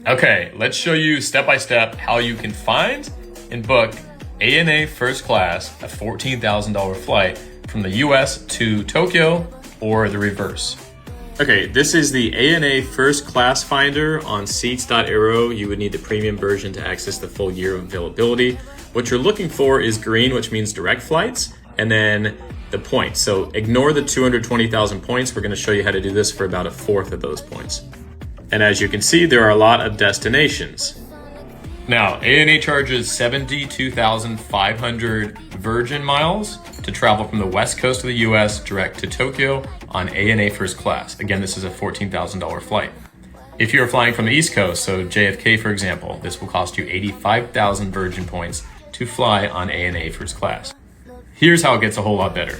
Okay, let's show you step by step how you can find and book ANA First Class, a $14,000 flight from the US to Tokyo or the reverse. Okay, this is the ANA First Class Finder on Seats.Aero. You would need the premium version to access the full year of availability. What you're looking for is green, which means direct flights, and then the points. So ignore the 220,000 points. We're going to show you how to do this for about a fourth of those points. And as you can see, there are a lot of destinations. Now, ANA charges 72,500 Virgin miles to travel from the west coast of the US direct to Tokyo on ANA First Class. Again, this is a $14,000 flight. If you're flying from the East Coast, so JFK for example, this will cost you 85,000 Virgin points to fly on ANA First Class. Here's how it gets a whole lot better.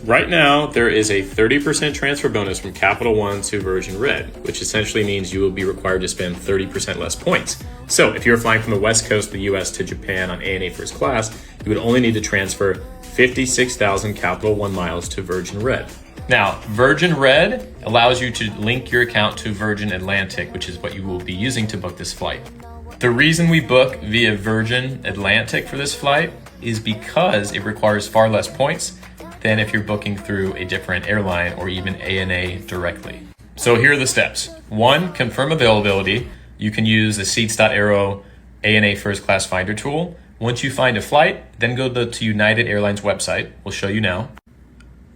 Right now, there is a 30% transfer bonus from Capital One to virginred, which essentially means you will be required to spend 30% less points. So if you're flying from the west coast of the US to Japan on ANA First Class, you would only need to transfer 56,000 Capital One miles to virginred. Now, virginred allows you to link your account to virginatlantic, which is what you will be using to book this flight. The reason we book via virginatlantic for this flight is because it requires far less points than if you're booking through a different airline or even ANA directly. So here are the steps. 1, confirm availability. You can use the Seats.Aero ANA First Class Finder tool. Once you find a flight, then go to United Airlines website. We'll show you now.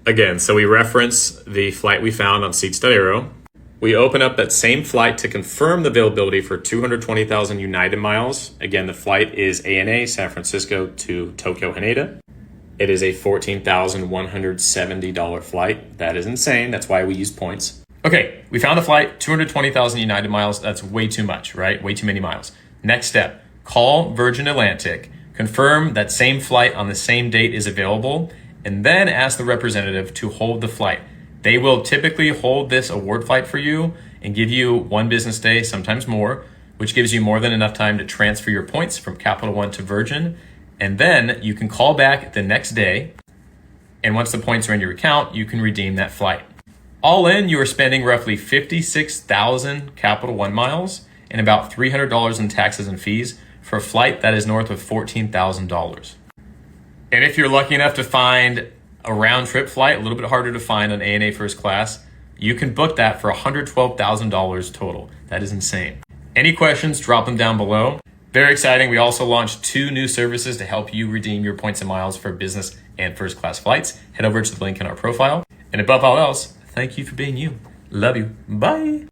Again, so we reference the flight we found on Seats.Aero. We open up that same flight to confirm the availability for 220,000 United miles. Again, the flight is ANA San Francisco to Tokyo Haneda. It is a $14,170 flight. That is insane. That's why we use points. Okay, we found a flight, 220,000 United miles. That's way too much, right? Way too many miles. Next step, call virginatlantic, confirm that same flight on the same date is available, and then ask the representative to hold the flight. They will typically hold this award flight for you and give you 1 business day, sometimes more, which gives you more than enough time to transfer your points from Capital One to Virgin. And then you can call back the next day. And once the points are in your account, you can redeem that flight. All in, you are spending roughly 56,000 Capital One miles and about $300 in taxes and fees for a flight that is north of $14,000. And if you're lucky enough to find a round trip flight, a little bit harder to find on ANA First Class, you can book that for $112,000 total. That is insane. Any questions, drop them down below. Very exciting. We also launched 2 new services to help you redeem your points and miles for business and first class flights. Head over to the link in our profile. And above all else, thank you for being you. Love you. Bye.